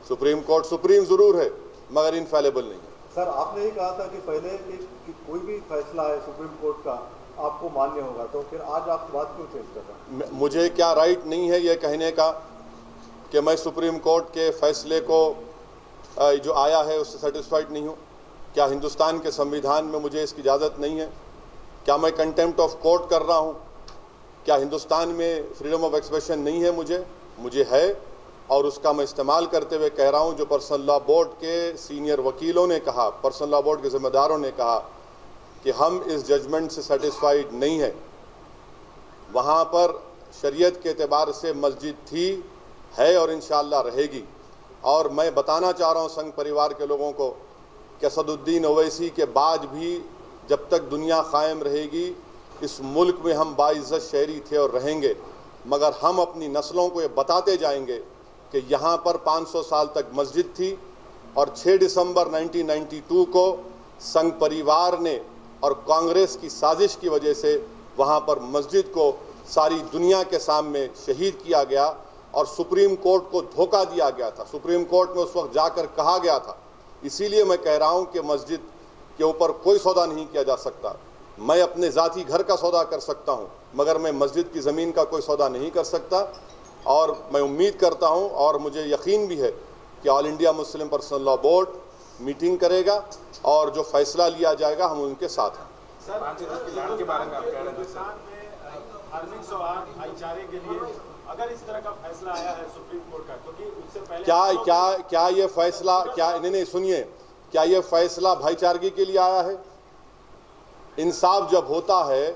Supreme court supreme ज़रूर है मगर इनफेलेबल नहीं है। सर, आपने ही कहा था कि पहले कि कोई भी फैसला है सुप्रीम कोर्ट का आपको मान्य होगा, तो फिर आज आप बात क्यों चेंज कर रहे हैं? मुझे क्या राइट नहीं है ये कहने का कि मैं सुप्रीम कोर्ट के फैसले को जो आया है उससे सेटिस्फाइड नहीं हूँ? क्या हिंदुस्तान के संविधान में मुझे इसकी इजाज़त नहीं है? क्या मैं कंटेम्प्ट ऑफ कोर्ट कर रहा हूँ? क्या हिंदुस्तान में फ्रीडम ऑफ एक्सप्रेशन नहीं है? मुझे है, और उसका मैं इस्तेमाल करते हुए कह रहा हूँ। जो पर्सनल लॉ बोर्ड के सीनियर वकीलों ने कहा, पर्सनल लॉ बोर्ड के जिम्मेदारों ने कहा कि हम इस जजमेंट से सेटिस्फाइड नहीं है। वहाँ पर शरीयत के एतबार से मस्जिद थी, है और इंशाअल्लाह रहेगी। और मैं बताना चाह रहा हूँ संघ परिवार के लोगों को कि असदुद्दीन ओवैसी के बाद भी जब तक दुनिया कायम रहेगी इस मुल्क में हम बाइज़्ज़त शहरी थे और रहेंगे, मगर हम अपनी नस्लों को ये बताते जाएंगे कि यहाँ पर 500 साल तक मस्जिद थी और 6 दिसंबर 1992 को संघ परिवार ने और कांग्रेस की साजिश की वजह से वहाँ पर मस्जिद को सारी दुनिया के सामने शहीद किया गया और सुप्रीम कोर्ट को धोखा दिया गया था। सुप्रीम कोर्ट में उस वक्त जाकर कहा गया था। इसीलिए मैं कह रहा हूँ कि मस्जिद के ऊपर कोई सौदा नहीं किया जा सकता। मैं अपने ज़ाती घर का सौदा कर सकता हूँ मगर मैं मस्जिद की ज़मीन का कोई सौदा नहीं कर सकता। और मैं उम्मीद करता हूँ और मुझे यकीन भी है कि all India Muslim personal law board meeting करेगा और जो फैसला लिया जाएगा हम उनके साथ हैं। धार्मिक सौहार्द भाईचारे के लिए अगर इस तरह का फैसला आया है सुप्रीम कोर्ट का, क्योंकि उससे पहले क्या ये फैसला नहीं सुनिए, क्या ये फैसला भाईचारगी के लिए आया है? इंसाफ जब होता है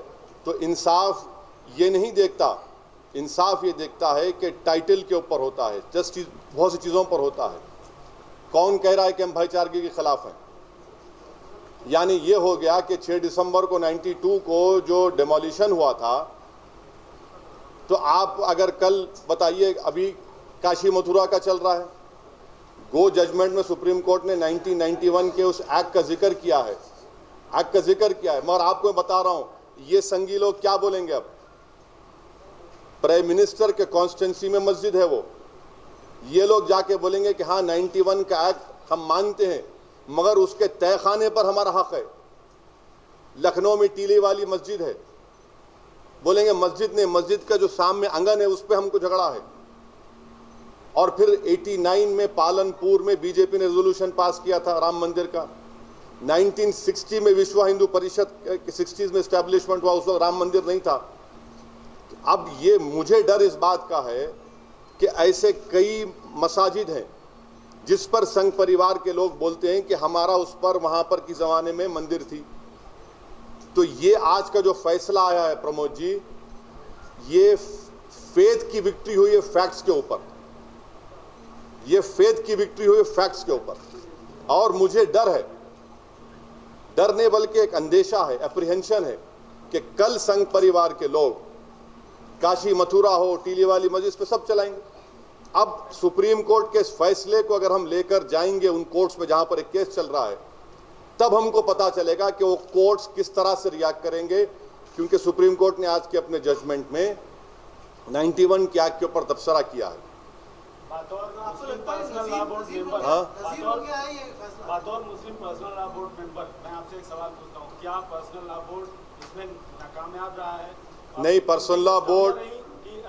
तो इंसाफ ये नहीं देखता, इंसाफ ये देखता है कि टाइटल के ऊपर होता है, जस्टिस बहुत सी चीज़ों पर होता है। कौन कह रहा है कि हम भाईचारगी के खिलाफ हैं? यानी ये हो गया कि 6 दिसंबर को 92 को जो डेमोलिशन हुआ था, तो आप अगर कल बताइए, अभी काशी मथुरा का चल रहा है, गो जजमेंट में सुप्रीम कोर्ट ने 1991 के उस एक्ट का जिक्र किया है, मगर आपको मैं बता रहा हूं ये संगी लोग क्या बोलेंगे। अब प्राइम मिनिस्टर के कॉन्स्टिट्यूंसी में मस्जिद है वो, ये लोग जाके बोलेंगे कि हाँ 91 का एक्ट हम मानते हैं मगर उसके तहखाने पर हमारा हक है। लखनऊ में टीले वाली मस्जिद है, बोलेंगे मस्जिद ने, मस्जिद का जो सामने आंगन है उस पर हमको झगड़ा है। और फिर 89 में पालनपुर में बीजेपी ने रेजोल्यूशन पास किया था राम मंदिर का। 1960 में विश्व हिंदू परिषद के 60s में इस्टेब्लिशमेंट हुआ, उस वक्त राम मंदिर नहीं था। अब ये मुझे डर इस बात का है कि ऐसे कई मसाजिद हैं जिस पर संघ परिवार के लोग बोलते हैं कि हमारा उस पर वहां पर की जमाने में मंदिर थी। तो ये आज का जो फैसला आया है प्रमोद जी, ये फेथ की विक्ट्री हुई है फैक्ट्स के ऊपर, ये फेथ की विक्ट्री हुई है फैक्ट्स के ऊपर। और मुझे डर है, डर नहीं बल्कि एक अंदेशा है, एप्रीहेंशन है कि कल संघ परिवार के लोग काशी मथुरा हो, टीली वाली मस्जिद पे सब चलाएंगे। अब सुप्रीम कोर्ट के इस फैसले को अगर हम लेकर जाएंगे उन कोर्ट्स में जहां पर एक केस चल रहा है, तब हमको पता चलेगा कि वो कोर्ट्स किस तरह से रिएक्ट करेंगे। क्योंकि सुप्रीम कोर्ट ने आज के अपने जजमेंट में 91 के एक्ट के ऊपर तबसरा किया है। बतौर मुस्लिम पर्सनल लॉ बोर्ड मेंबर, बतौर मुस्लिम पर्सनल लॉ बोर्ड मेंबर मैं आपसे एक सवाल पूछता हूँ, क्या पर्सनल लॉ बोर्ड इसमें नाकामयाब रहा है? नहीं, पर्सनल लॉ बोर्ड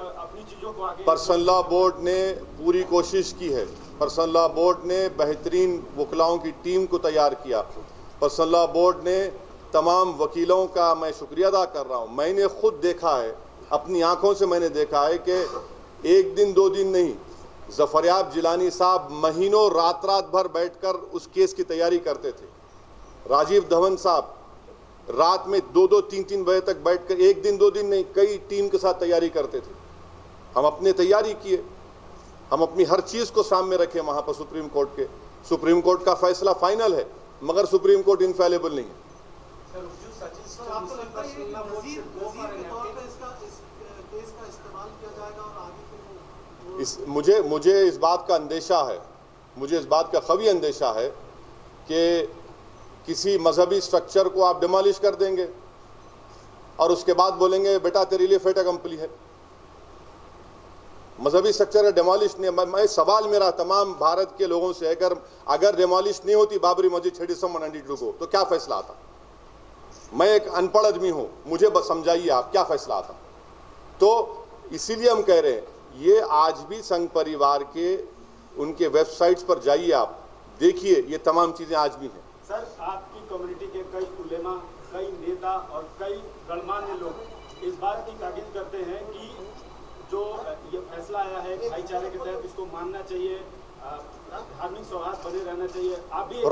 अपनी चीजों को आगे, पर्सनल लॉ बोर्ड ने पूरी कोशिश की है। पर्सनल लॉ बोर्ड ने बेहतरीन वकलाओं की टीम को तैयार किया। पर्सनल लॉ बोर्ड ने तमाम वकीलों का मैं शुक्रिया अदा कर रहा हूँ। मैंने खुद देखा है, अपनी आंखों से मैंने देखा है कि एक दिन दो दिन नहीं, ज़फ़रयाब जिलानी साहब महीनों रात भर बैठकर उस केस की तैयारी करते थे। राजीव धवन साहब रात में 2-2, 3-3 बजे तक बैठकर, एक दिन दो दिन नहीं, कई टीम के साथ तैयारी करते थे। हम अपने तैयारी किए, हम अपनी हर चीज़ को सामने रखे वहाँ पर सुप्रीम कोर्ट के। सुप्रीम कोर्ट का फैसला फाइनल है मगर सुप्रीम कोर्ट इनफेलेबल नहीं है। मुझे इस बात का अंदेशा है, मुझे इस बात का ख़वी अंदेशा है कि किसी मजहबी स्ट्रक्चर को आप डिमोलिश कर देंगे और उसके बाद बोलेंगे बेटा तेरे लिए फेट अकम्पली है। मजहबी स्ट्रक्चर का डेमोलिश नहीं। मैं सवाल मेरा तमाम भारत के लोगों से, अगर डेमोलिश नहीं होती बाबरी मस्जिद 6 दिसंबर 92 को, तो क्या फैसला आता? मैं एक अनपढ़ आदमी हूं, मुझे बस समझाइए आप क्या फैसला आता। तो इसीलिए हम कह रहे हैं, ये आज भी संघ परिवार के उनके वेबसाइट्स पर जाइए, आप देखिए, ये तमाम चीजें आज भी हैं। सर, आपकी कम्युनिटी के कई उलेमा, कई नेता और कई गणमान्य लोग इस बात की ताकीद करते हैं कि जो ये फैसला आया है भाईचारे के तहत, इसको मानना चाहिए, धार्मिक सौहार्द बने रहना चाहिए। आप भी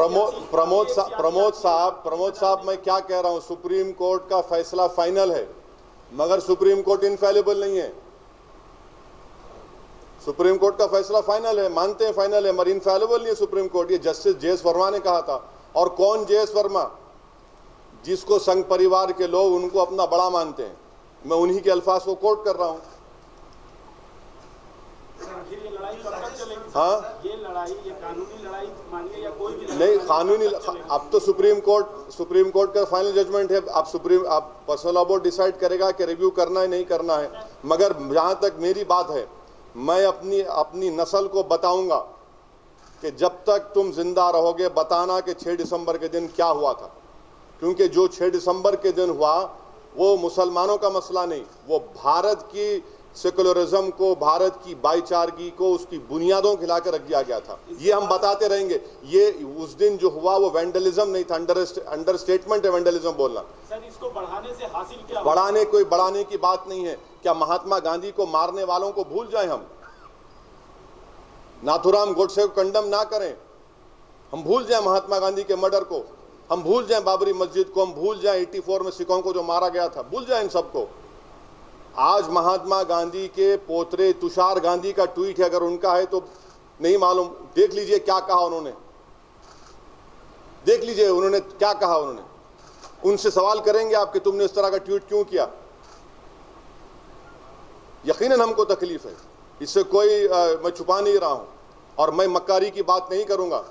प्रमोद साहब, मैं क्या कह रहा हूं, सुप्रीम कोर्ट का फैसला फाइनल है, मगर सुप्रीम कोर्ट इनफेलिबल नहीं है। सुप्रीम कोर्ट का फैसला फाइनल है, मानते हैं फाइनल है, मगर इनफेलिबल नहीं है सुप्रीम कोर्ट। ये जस्टिस जे.एस. वर्मा ने कहा था। और कौन जे.एस. वर्मा? जिसको संघ परिवार के लोग उनको अपना बड़ा मानते हैं, मैं उन्हीं के अल्फाज को कोट कर रहा हूं। ये लड़ाई कब तक चलेगी? हाँ, ये लड़ाई, ये कानूनी लड़ाई मानिए या कोई भी नहीं, कानूनी अब तो सुप्रीम कोर्ट का फाइनल जजमेंट है। आप पर्सनल लॉ बोर्ड डिसाइड करेगा कि रिव्यू करना है नहीं करना है। मगर जहां तक मेरी बात है, मैं अपनी नस्ल को बताऊंगा कि जब तक तुम जिंदा रहोगे बताना कि 6 दिसंबर के दिन क्या हुआ था। क्योंकि जो 6 दिसंबर के दिन हुआ वो मुसलमानों का मसला नहीं, वो भारत की सेकुलरिज्म को, भारत की भाईचारगी को, उसकी बुनियादों को हिला कर रख दिया गया था। ये हम बताते रहेंगे। ये उस दिन जो हुआ वो वैंडलिज्म नहीं था, अंडरस्टेटमेंट है वैंडलिज्म बोलना। सर, इसको बढ़ाने से हासिल क्या? बढ़ाने की बात नहीं है। क्या महात्मा गांधी को मारने वालों को भूल जाएं हम? नाथुराम गोडसे को कंडम ना करें, हम भूल जाएं महात्मा गांधी के मर्डर को, हम भूल जाएं बाबरी मस्जिद को, हम भूल जाएं 84 में सिखों को जो मारा गया था, भूल जाएं इन सबको। आज महात्मा गांधी के पोतरे तुषार गांधी का ट्वीट है, अगर उनका है तो नहीं मालूम, देख लीजिए क्या कहा उन्होंने, देख लीजिए उन्होंने क्या कहा। उनसे सवाल करेंगे आप कि तुमने इस तरह का ट्वीट क्यों किया। यकीनन हमको तकलीफ है, इससे कोई मैं छुपा नहीं रहा हूं, और मैं मक्कारी की बात नहीं करूंगा।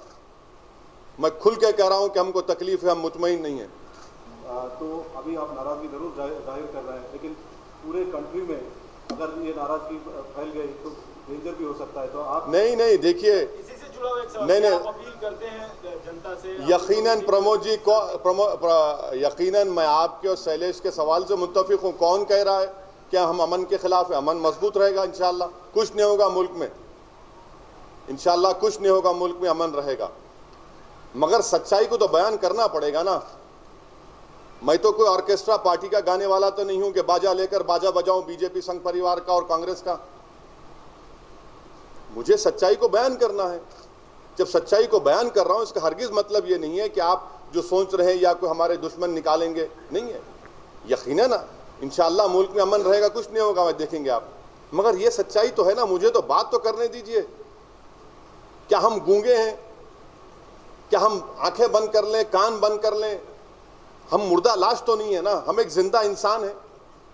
मैं खुल के कह रहा हूं कि हमको तकलीफ है, हम मुतमईन नहीं है। तो अभी आप नाराजगी जरूर जाहिर कर रहे हैं, लेकिन पूरे कंट्री में अगर ये नाराजगी फैल गई तो डेंजर भी हो सकता है। तो आप नहीं देखिए, इसी से जुड़ा हुआ एक सवाल, नहीं आप अपील करते हैं जनता से? यकीनन प्रमोद जी को यकीनन मैं आपके और शैलेश के सवाल से मुत्तफिक हूं। कौन कह रहा है क्या हम अमन के खिलाफ है? अमन मजबूत रहेगा इंशाअल्लाह, कुछ नहीं होगा मुल्क में, इंशाअल्लाह कुछ नहीं होगा मुल्क में, अमन रहेगा। मगर सच्चाई को तो बयान करना पड़ेगा ना। मैं तो कोई ऑर्केस्ट्रा पार्टी का गाने वाला तो नहीं हूं कि बाजा लेकर बाजा बजाऊं बीजेपी संघ परिवार का और कांग्रेस का। मुझे सच्चाई को बयान करना है। जब सच्चाई को बयान कर रहा हूं, इसका हरगिज मतलब ये नहीं है कि आप जो सोच रहे हैं या कोई हमारे दुश्मन निकालेंगे, नहीं है। यकीनन इंशाअल्लाह मुल्क में अमन रहेगा, कुछ नहीं होगा, देखेंगे आप। मगर ये सच्चाई तो है ना, मुझे तो बात तो करने दीजिए। क्या हम गूंगे हैं? क्या हम आंखें बंद कर लें, कान बंद कर लें? हम मुर्दा लाश तो नहीं है ना, हम एक जिंदा इंसान है।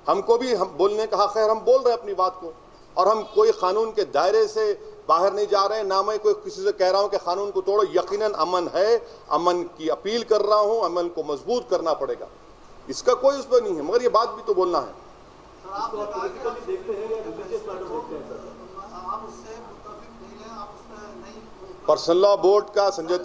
हमको भी हम बोलने का हक है, हम बोल रहे हैं अपनी बात को, और हम कोई कानून के दायरे से बाहर नहीं जा रहे हैं। ना मैं कोई किसी से कह रहा हूं कि कानून को तोड़ो। यकीनन अमन है, अमन की अपील कर रहा हूं, अमन को मजबूत करना पड़ेगा, इसका कोई उस पर नहीं है। मगर ये बात भी तो बोलना है। पर्सनल लॉ बोर्ड का संजय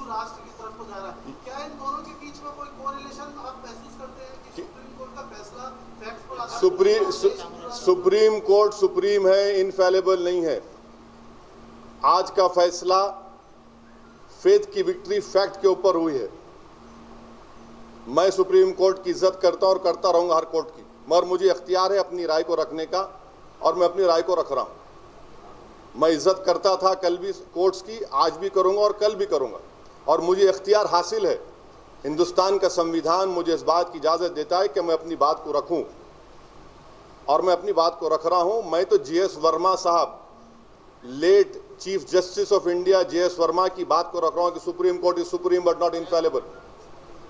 राष्ट्र की तरफ को जा रहा है, क्या इन दोनों के बीच में कोई कोरिलेशन आप महसूस करते हैं कि सुप्रीम कोर्ट का फैसला फैक्ट्स पर आधारित? सुप्रीम कोर्ट सुप्रीम है, इनफेलेबल नहीं है। आज का फैसला फेथ की विक्ट्री फैक्ट के ऊपर हुई है। मैं सुप्रीम कोर्ट की इज्जत करता हूं और करता रहूंगा हर कोर्ट की, मगर मुझे इख्तियार है अपनी राय को रखने का, और मैं अपनी राय को रख रहा हूं। मैं इज्जत करता था कल भी कोर्ट्स की, आज भी करूंगा और कल भी करूंगा, और मुझे इख्तियार हासिल है। हिंदुस्तान का संविधान मुझे इस बात की इजाज़त देता है कि मैं अपनी बात को रखूं, और मैं अपनी बात को रख रहा हूं। मैं तो जे.एस. वर्मा साहब, late chief justice of India J S. Verma की बात को रख रहा हूं कि supreme court is supreme but not infallible.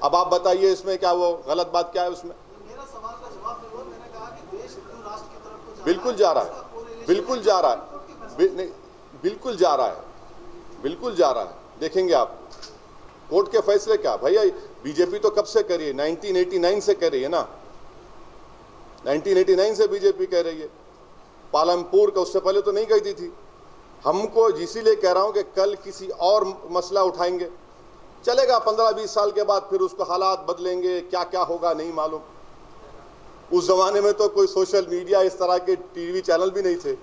अब आप बताइए इसमें क्या वो गलत बात क्या है उसमें? मेरा सवाल का जवाब दो। मैंने कहा कि देश हिंदू राष्ट्र की तरफ को बिल्कुल जा रहा है, बिल्कुल जा रहा है, बिल्कुल जा रहा है, बिल्कुल जा रहा है। देखेंगे आप कोर्ट के फैसले क्या। भैया बीजेपी तो कब से कर रही है? 1989 से कर रही है ना। 1989 से बीजेपी कह रही है, पालमपुर का उससे पहले तो नहीं कहती थी। हमको इसीलिए कह रहा हूं कि कल किसी और मसला उठाएंगे, चलेगा 15-20 साल के बाद फिर उसको हालात बदलेंगे, क्या क्या होगा नहीं मालूम। उस जमाने में तो कोई सोशल मीडिया, इस तरह के टीवी चैनल भी नहीं थे।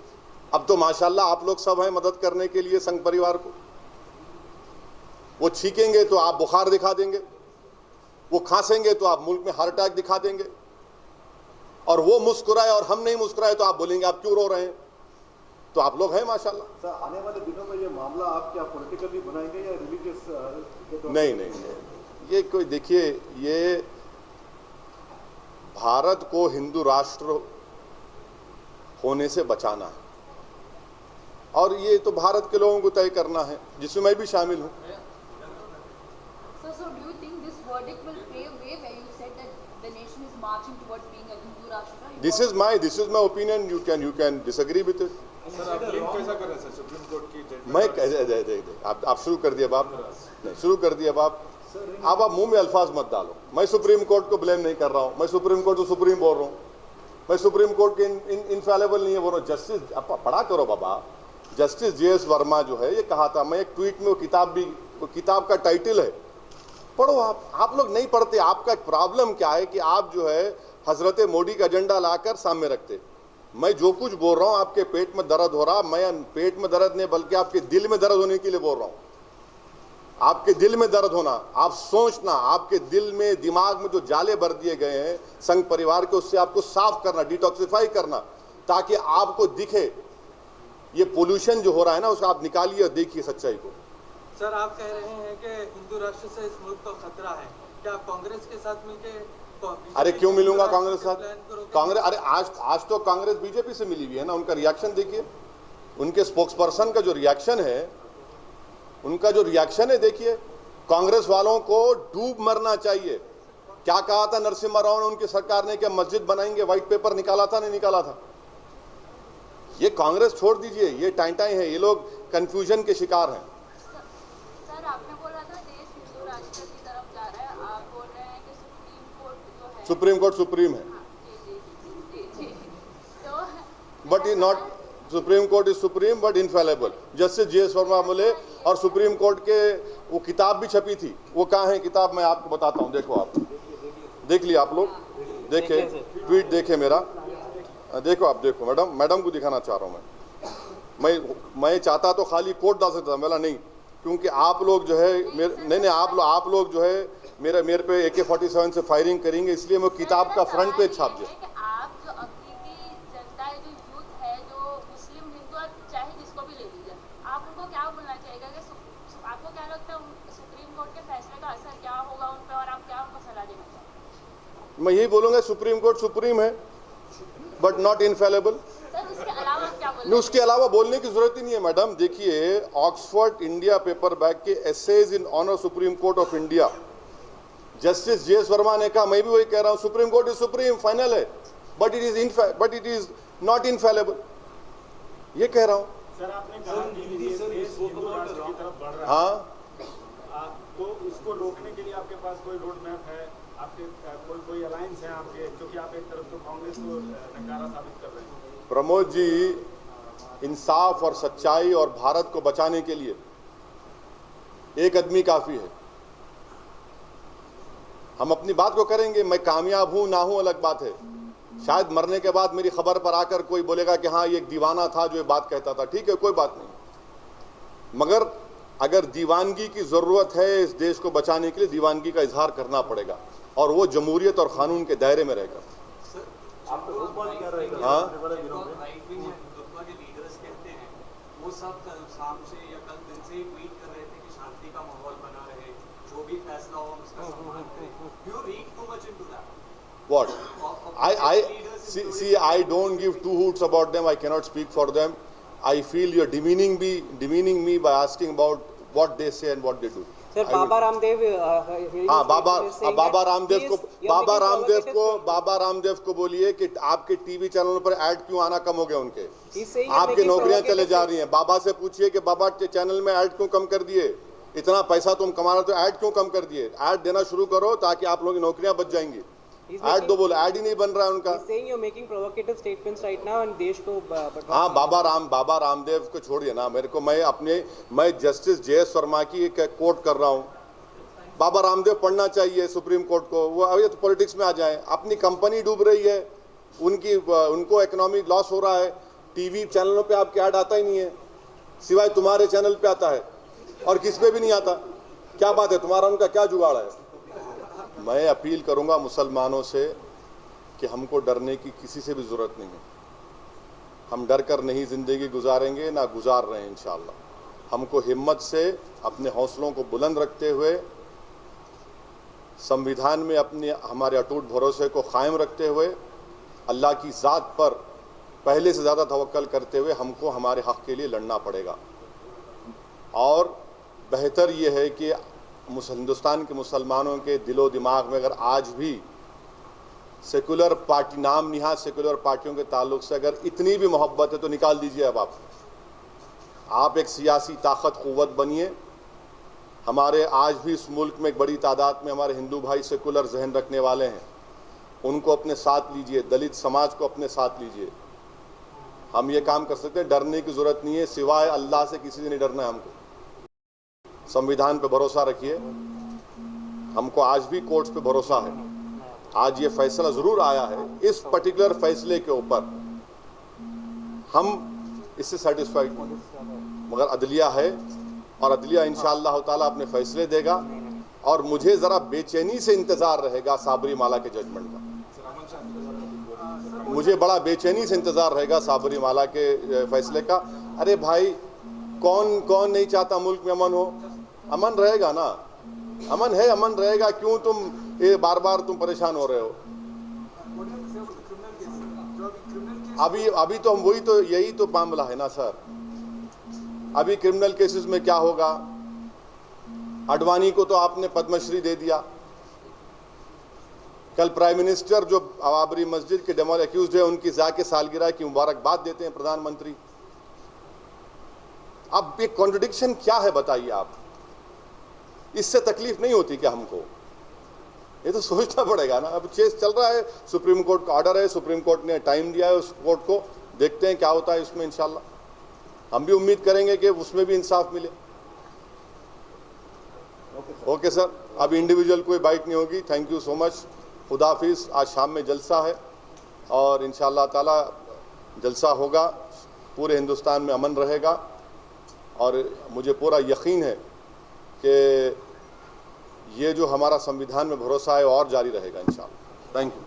अब तो माशाल्लाह आप लोग सब हैं मदद करने के लिए संघ परिवार को। वो छींकेंगे तो आप बुखार दिखा देंगे, वो खांसेंगे तो आप मुल्क में हार्ट अटैक दिखा देंगे, और वो मुस्कुराए और हम नहीं मुस्कुराए तो आप बोलेंगे आप क्यों रो रहे हैं। तो आप लोग हैं माशाल्लाह। सर, आने वाले दिनों में ये मामला आप क्या पॉलिटिकली बनाएंगे या रिलीजियस? नहीं, ये कोई, देखिए, ये भारत को हिंदू राष्ट्र होने से बचाना है, और ये तो भारत के लोगों को तय करना है, जिसमें मैं भी शामिल हूं। So do you think this verdict will pave way where you said that the nation is marching towards being a Hindu Rashtra? This is my opinion. You can disagree with it. Sir आप blame कैसा कर रहे हैं sir supreme court की judgement? मैं आप शुरू कर दिया बाप, नहीं शुरू कर दिया बाप। अब आप मुंह में अल्फाज मत डालो। मैं सुप्रीम कोर्ट को ब्लेम नहीं कर रहा हूं, मैं सुप्रीम कोर्ट को सुप्रीम बोल रहा हूं। मैं सुप्रीम कोर्ट के इनफेलेबल नहीं है बोल रहा हूं। जस्टिस, आप पढ़ा करो बाबा। जस्टिस JS वर्मा जो है, ये कहा था, मैं एक ट्वीट में, वो किताब का टाइटल है, पढ़ो आप लोग नहीं पढ़ते। आपका प्रॉब्लम क्या है कि आप जो है हजरत मोदी का एजेंडा लाकर सामने रखते। मैं जो कुछ बोल रहा हूं, आपके पेट में दर्द हो रहा, मैं पेट में दर्द नहीं बल्कि आपके दिल में दर्द होने के लिए बोल रहा हूं। आपके दिल में दर्द होना, आप सोचना, आपके दिल में, दिमाग में जो जाले भर दिए गए हैं संघ परिवार के, उससे आपको साफ करना, डिटॉक्सिफाई करना, ताकि आपको दिखे ये पोल्यूशन जो हो रहा है ना, उसको आप निकालिए और देखिए सच्चाई को। सर, आप कह रहे हैं कि हिंदू राष्ट्र से इस मुल्क को खतरा है, क्या आप कांग्रेस के साथ मिलकर? अरे क्यों मिलूंगा कांग्रेस के साथ? कांग्रेस, अरे आज तो कांग्रेस बीजेपी से मिली हुई है ना। उनका रिएक्शन देखिए, उनके स्पोक्सपर्सन का जो रिएक्शन है, देखिए। कांग्रेस वालों को डूब मरना चाहिए। क्या कहा था नरसिम्हा राव ने उनकी सरकार ने कि मस्जिद बनाएंगे, व्हाइट पेपर निकाला था, नहीं निकाला था? ये कांग्रेस छोड़ दीजिए, ये टाइटाई है, ये लोग कंफ्यूजन के शिकार हैं। सर, आपने बोला था देश हिंदू राष्ट्र की तरफ जा रहा है, आप बोल रहे हैं कि सुप्रीम कोर्ट जो है, सुप्रीम कोर्ट सुप्रीम है, तो but is not, supreme court is supreme but infallible. Justice JS Verma बोले, और सुप्रीम कोर्ट के वो किताब भी छपी थी, वो कहाँ है किताब? मैं आपको बताता हूँ, देखो आप देख लिया, आप लोग देखे, ट्वीट देखे मेरा, देखो आप, देखो मैडम को दिखाना चाह रहा हूँ मैं चाहता तो खाली कोर्ट डाल सकता था, मेरा नहीं, क्योंकि आप लोग जो है नहीं आप लोग जो है मेरे पे AK-47 से फायरिंग करेंगे, इसलिए मैं किताब का फ्रंट पेज छाप दिया। आप जो अभी की जनता है, जो यूथ है, जो मुस्लिम, हिंदू, चाहे जिसको भी ले लीजिए, आप उनको क्या बोलना चाहिएगा कि आपको क्या लगता है सुप्रीम कोर्ट के फैसले का असर क्या होगा उन पर, और आप क्या उनको सलाह देना चाहेंगे? मैं यही बोलूंगा, सुप्रीम कोर्ट सुप्रीम है बट नॉट इनफेलेबल। सर, उसके अलावा क्या बोलना? नहीं, उसके अलावा बोलने की जरूरत ही नहीं है मैडम। देखिए, ऑक्सफोर्ड इंडिया पेपर बैग के essays in honour Supreme Court of India, justice JS Verma ने कहा, मैं भी वही कह रहा हूं, supreme court is supreme, final है, but it is not infallible, ये कह रहा हूं। सर, आपने कहा कि ये देश हिंदू राष्ट्र की तरफ बढ़ रहा है, हाँ, तो इसको रोकने के लिए आपके पास कोई रोड मैप है? आपके कोई अलायंस है आपके, क्योंकि आप एक तरफ तो कांग्रेस को नकारा साबित कर रहे हैं? प्रमोद जी, इंसाफ और सच्चाई और भारत को बचाने के लिए एक आदमी काफी है। हम अपनी बात को करेंगे, मैं कामयाब हूं ना हूं अलग बात है। शायद मरने के बाद मेरी खबर पर आकर कोई बोलेगा कि हाँ, ये एक दीवाना था जो ये बात कहता था, ठीक है, कोई बात नहीं। मगर अगर दीवानगी की जरूरत है इस देश को बचाने के लिए, दीवानगी का इजहार करना पड़ेगा, और वो जमहूरियत और कानून के दायरे में रहेगा। हाँ, वो सब शाम से या कल दिन से ही ट्वीट कर रहे थे कि शांति का माहौल बना रहे, जो भी फैसला हो उसका सम्मान करें। You read too much into that. What? I don't give two hoots about them. I cannot speak for them. I feel you're demeaning me by asking about what they say and what they do. Sir, Baba Ramdev, हाँ, बाबा रामदेव को बोलिए कि आपके TV चैनलों पर add क्यों आना कम हो गया उनके, आपकी नौकरियां चले जा रही हैं। बाबा से पूछिए कि बाबा के चैनल में ऐड क्यों कम कर दिए, इतना पैसा तुम कमा रहे हो तो ऐड क्यों कम कर दिए, ऐड देना शुरू करो ताकि आप लोगों की नौकरियां बच जाएंगी। ऐड दो बोले, ऐड ही नहीं बन रहा है उनका। saying you're making provocative statements right now and देश को हाँ, बाबा रामदेव को छोड़िए ना, मेरे को मैं जस्टिस JS वर्मा की एक कोट कर रहा हूँ। बाबा रामदेव पढ़ना चाहिए सुप्रीम कोर्ट को, वो अभी तो पॉलिटिक्स में आ जाए। अपनी कंपनी डूब रही है, उनको इकोनॉमिक लॉस हो रहा है, टीवी चैनलों पे आपके ऐड आता ही नहीं है, सिवाय तुम्हारे चैनल पे आता है और किस पे भी नहीं आता। क्या बात है, तुम्हारा उनका क्या जुगाड़ है? मैं अपील करूंगा मुसलमानों से कि हमको डरने की किसी से भी ज़रूरत नहीं है। हम डर कर नहीं ज़िंदगी गुजारेंगे, ना गुजार रहे हैं इंशाअल्लाह। हमको हिम्मत से अपने हौसलों को बुलंद रखते हुए, संविधान में अपने हमारे अटूट भरोसे को कायम रखते हुए, अल्लाह की ज़ात पर पहले से ज़्यादा तवक्कल करते हुए हमको हमारे हक़ के लिए लड़ना पड़ेगा। और बेहतर ये है कि हिंदुस्तान के मुसलमानों के दिलो दिमाग में अगर आज भी सेकुलर पार्टी, नाम निहाद सेकुलर पार्टियों के ताल्लुक से अगर इतनी भी मोहब्बत है तो निकाल दीजिए। अब आप एक सियासी ताकत क़ुव्वत बनिए। हमारे आज भी इस मुल्क में एक बड़ी तादाद में हमारे हिंदू भाई सेकुलर जहन रखने वाले हैं, उनको अपने साथ लीजिए, दलित समाज को अपने साथ लीजिए। हम ये काम कर सकते हैं, डरने की ज़रूरत नहीं है, सिवाय अल्लाह से किसी से नहीं डरना है हमको। संविधान पे भरोसा रखिए, हमको आज भी कोर्ट्स पे भरोसा है। आज ये फैसला ज़रूर आया है, इस पर्टिकुलर फैसले के ऊपर हम इससे सेटिस्फाइड नहीं, मगर अदलिया है और अदलिया इंशाअल्लाह ताला अपने फैसले देगा। और मुझे ज़रा बेचैनी से इंतज़ार रहेगा साबरीमाला के जजमेंट का, मुझे बड़ा बेचैनी से इंतज़ार रहेगा साबरीमाला के फैसले का। अरे भाई, कौन नहीं चाहता मुल्क में अमन हो? अमन रहेगा ना, अमन है, अमन रहेगा। क्यों तुम ये बार बार तुम परेशान हो रहे हो? अभी तो हम वही तो, यही तो मामला है ना सर। अभी क्रिमिनल केसेस में क्या होगा? अडवाणी को तो आपने पद्मश्री दे दिया। कल प्राइम मिनिस्टर जो बाबरी मस्जिद के डेमोल एक्यूज है, उनकी जाके सालगिरह की मुबारकबाद देते हैं प्रधानमंत्री। अब ये कॉन्ट्रडिक्शन क्या है बताइए आप? इससे तकलीफ नहीं होती क्या हमको? ये तो सोचना पड़ेगा ना। अब केस चल रहा है, सुप्रीम कोर्ट का ऑर्डर है, सुप्रीम कोर्ट ने टाइम दिया है उस कोर्ट को, देखते हैं क्या होता है इसमें। इंशाल्लाह हम भी उम्मीद करेंगे कि उसमें भी इंसाफ मिले। ओके सर, अब इंडिविजुअल कोई बाइट नहीं होगी। थैंक यू सो मच, खुदा हाफिज़। आज शाम में जलसा है और इंशाअल्लाह ताला जलसा होगा, पूरे हिंदुस्तान में अमन रहेगा और मुझे पूरा यकीन है कि ये जो हमारा संविधान में भरोसा है और जारी रहेगा इंशाअल्लाह। Thank you.